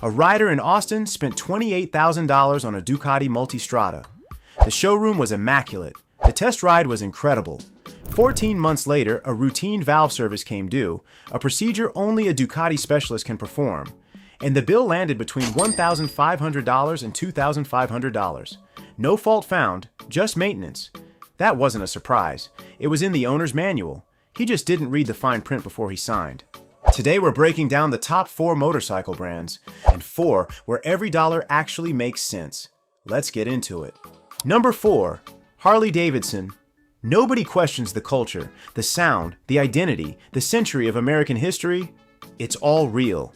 A rider in Austin spent $28,000 on a Ducati Multistrada. The showroom was immaculate. The test ride was incredible. 14 months later, a routine valve service came due, a procedure only a Ducati specialist can perform, and the bill landed between $1,500 and $2,500. No fault found, just maintenance. That wasn't a surprise. It was in the owner's manual. He just didn't read the fine print before he signed. Today we're breaking down the top 4 motorcycle brands, and 4 where every dollar actually makes sense. Let's get into it. Number 4. Harley-Davidson. Nobody questions the culture, the sound, the identity, the century of American history. It's all real.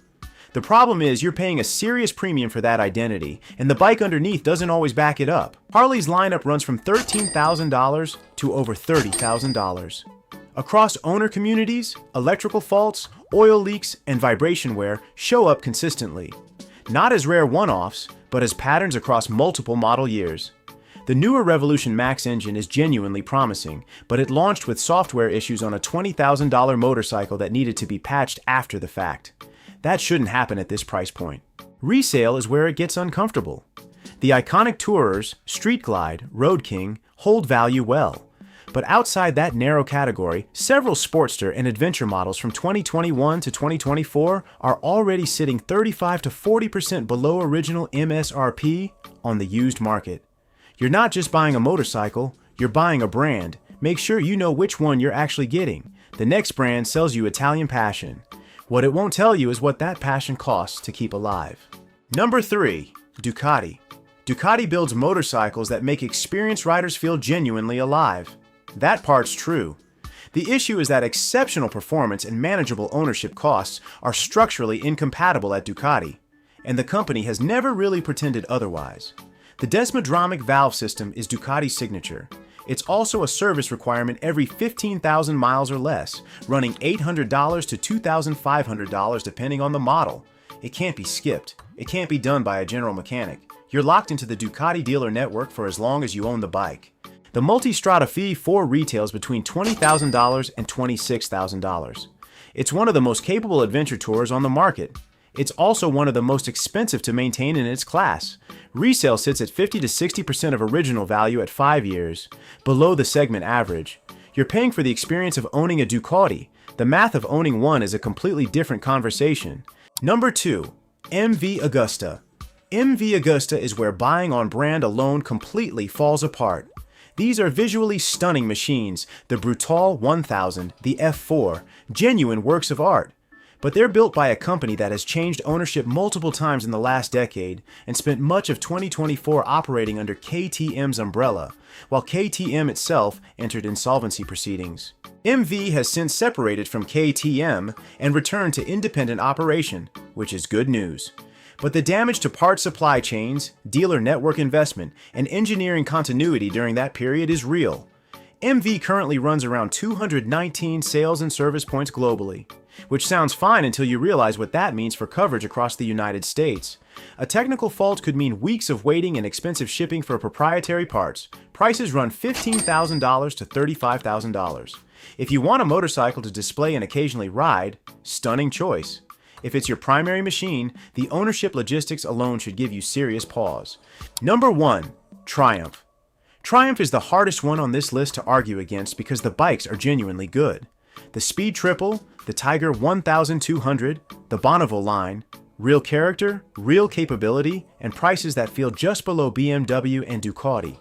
The problem is you're paying a serious premium for that identity, and the bike underneath doesn't always back it up. Harley's lineup runs from $13,000 to over $30,000. Across owner communities, electrical faults, oil leaks, and vibration wear show up consistently. Not as rare one-offs, but as patterns across multiple model years. The newer Revolution Max engine is genuinely promising, but it launched with software issues on a $20,000 motorcycle that needed to be patched after the fact. That shouldn't happen at this price point. Resale is where it gets uncomfortable. The iconic Tourers, Street Glide, Road King hold value well. But outside that narrow category, several Sportster and Adventure models from 2021 to 2024 are already sitting 35 to 40% below original MSRP on the used market. You're not just buying a motorcycle, you're buying a brand. Make sure you know which one you're actually getting. The next brand sells you Italian passion. What it won't tell you is what that passion costs to keep alive. Number 3. Ducati. Ducati builds motorcycles that make experienced riders feel genuinely alive. That part's true. The issue is that exceptional performance and manageable ownership costs are structurally incompatible at Ducati, and the company has never really pretended otherwise. The Desmodromic valve system is Ducati's signature. It's also a service requirement every 15,000 miles or less, running $800 to $2,500 depending on the model. It can't be skipped. It can't be done by a general mechanic. You're locked into the Ducati dealer network for as long as you own the bike. The Multistrada V4 retails between $20,000 and $26,000. It's one of the most capable adventure tours on the market. It's also one of the most expensive to maintain in its class. Resale sits at 50 to 60% of original value at 5 years, below the segment average. You're paying for the experience of owning a Ducati. The math of owning one is a completely different conversation. Number 2. MV Agusta. MV Agusta is where buying on brand alone completely falls apart. These are visually stunning machines, the Brutal 1000, the F4, genuine works of art. But they're built by a company that has changed ownership multiple times in the last decade and spent much of 2024 operating under KTM's umbrella, while KTM itself entered insolvency proceedings. MV has since separated from KTM and returned to independent operation, which is good news. But the damage to parts supply chains, dealer network investment, and engineering continuity during that period is real. MV currently runs around 219 sales and service points globally, which sounds fine until you realize what that means for coverage across the United States. A technical fault could mean weeks of waiting and expensive shipping for proprietary parts. Prices run $15,000 to $35,000. If you want a motorcycle to display and occasionally ride, stunning choice. If it's your primary machine, the ownership logistics alone should give you serious pause. Number 1. Triumph. Triumph is the hardest one on this list to argue against because the bikes are genuinely good. The Speed Triple, the Tiger 1200, the Bonneville line, real character, real capability, and prices that feel just below BMW and Ducati.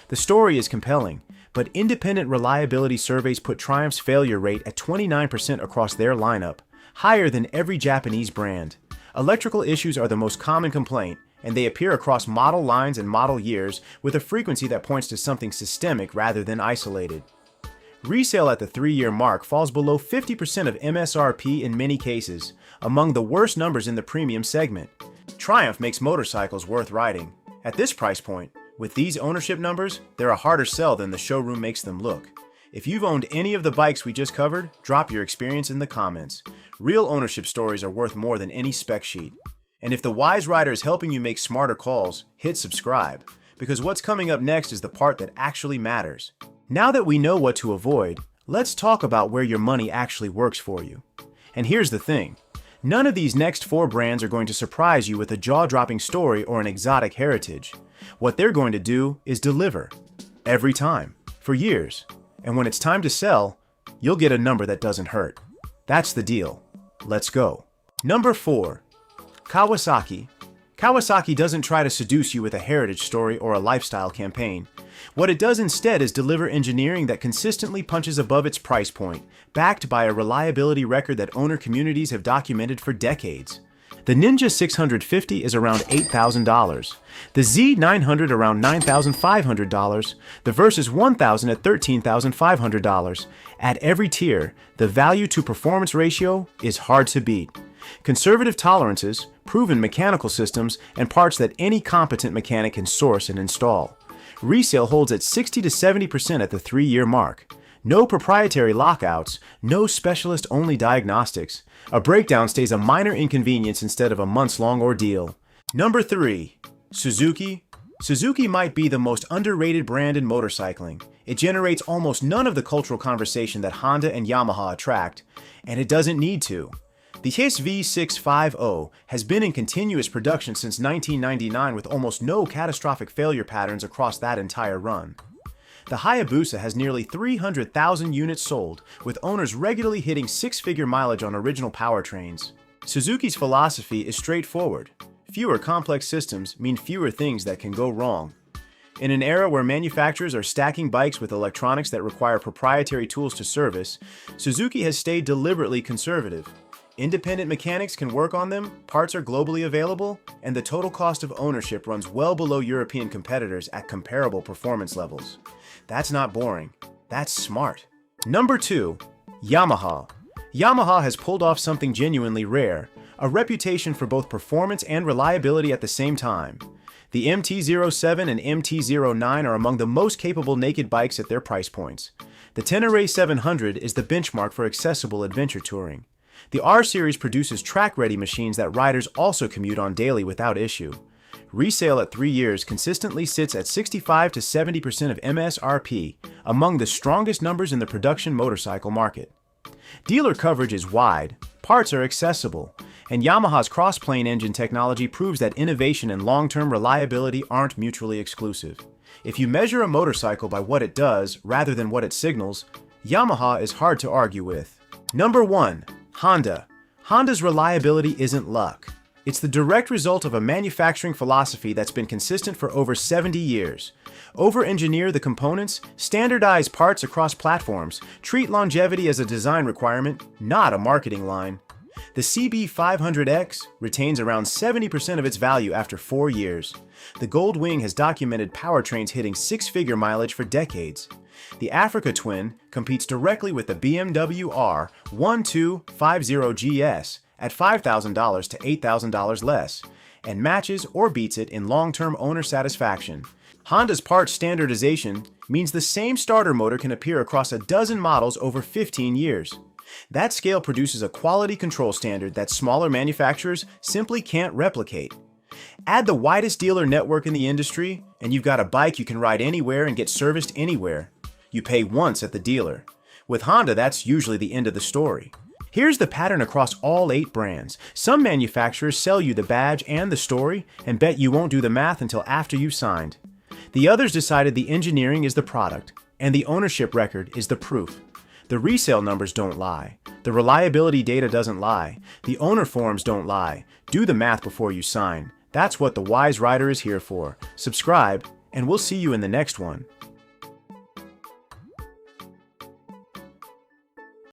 The story is compelling, but independent reliability surveys put Triumph's failure rate at 29% across their lineup, higher than every Japanese brand. Electrical issues are the most common complaint, and they appear across model lines and model years with a frequency that points to something systemic rather than isolated. Resale at the 3-year mark falls below 50% of MSRP in many cases, among the worst numbers in the premium segment. Triumph makes motorcycles worth riding. At this price point, with these ownership numbers, they're a harder sell than the showroom makes them look. If you've owned any of the bikes we just covered, drop your experience in the comments. Real ownership stories are worth more than any spec sheet. And if the Wise Rider is helping you make smarter calls, hit subscribe, because what's coming up next is the part that actually matters. Now that we know what to avoid, let's talk about where your money actually works for you. And here's the thing. None of these next 4 brands are going to surprise you with a jaw-dropping story or an exotic heritage. What they're going to do is deliver. Every time. For years. And when it's time to sell, you'll get a number that doesn't hurt. That's the deal. Let's go. Number 4. Kawasaki. Kawasaki doesn't try to seduce you with a heritage story or a lifestyle campaign. What it does instead is deliver engineering that consistently punches above its price point, backed by a reliability record that owner communities have documented for decades. The Ninja 650 is around $8,000, the Z900 around $9,500, the Versys 1000 at $13,500. At every tier, the value to performance ratio is hard to beat. Conservative tolerances, proven mechanical systems, and parts that any competent mechanic can source and install. Resale holds at 60 to 70% at the 3-year mark. No proprietary lockouts, no specialist-only diagnostics. A breakdown stays a minor inconvenience instead of a months-long ordeal. Number 3. Suzuki. Suzuki might be the most underrated brand in motorcycling. It generates almost none of the cultural conversation that Honda and Yamaha attract, and it doesn't need to. The SV650 has been in continuous production since 1999 with almost no catastrophic failure patterns across that entire run. The Hayabusa has nearly 300,000 units sold, with owners regularly hitting 6-figure mileage on original powertrains. Suzuki's philosophy is straightforward. Fewer complex systems mean fewer things that can go wrong. In an era where manufacturers are stacking bikes with electronics that require proprietary tools to service, Suzuki has stayed deliberately conservative. Independent mechanics can work on them, parts are globally available, and the total cost of ownership runs well below European competitors at comparable performance levels. That's not boring. That's smart. Number 2. Yamaha. Yamaha has pulled off something genuinely rare, a reputation for both performance and reliability at the same time. The MT-07 and MT-09 are among the most capable naked bikes at their price points. The Tenere 700 is the benchmark for accessible adventure touring. The R-Series produces track-ready machines that riders also commute on daily without issue. Resale at 3 years consistently sits at 65 to 70% of MSRP, among the strongest numbers in the production motorcycle market. Dealer coverage is wide, parts are accessible, and Yamaha's cross-plane engine technology proves that innovation and long-term reliability aren't mutually exclusive. If you measure a motorcycle by what it does rather than what it signals, Yamaha is hard to argue with. Number 1. Honda. Honda's reliability isn't luck. It's the direct result of a manufacturing philosophy that's been consistent for over 70 years. Over-engineer the components, standardize parts across platforms, treat longevity as a design requirement, not a marketing line. The CB500X retains around 70% of its value after 4 years. The Gold Wing has documented powertrains hitting 6-figure mileage for decades. The Africa Twin competes directly with the BMW R1250GS at $5,000 to $8,000 less, and matches or beats it in long-term owner satisfaction. Honda's parts standardization means the same starter motor can appear across a dozen models over 15 years. That scale produces a quality control standard that smaller manufacturers simply can't replicate. Add the widest dealer network in the industry, and you've got a bike you can ride anywhere and get serviced anywhere. You pay once at the dealer. With Honda, that's usually the end of the story. Here's the pattern across all 8 brands. Some manufacturers sell you the badge and the story and bet you won't do the math until after you've signed. The others decided the engineering is the product, and the ownership record is the proof. The resale numbers don't lie. The reliability data doesn't lie. The owner forms don't lie. Do the math before you sign. That's what the Wise Rider is here for. Subscribe, and we'll see you in the next one.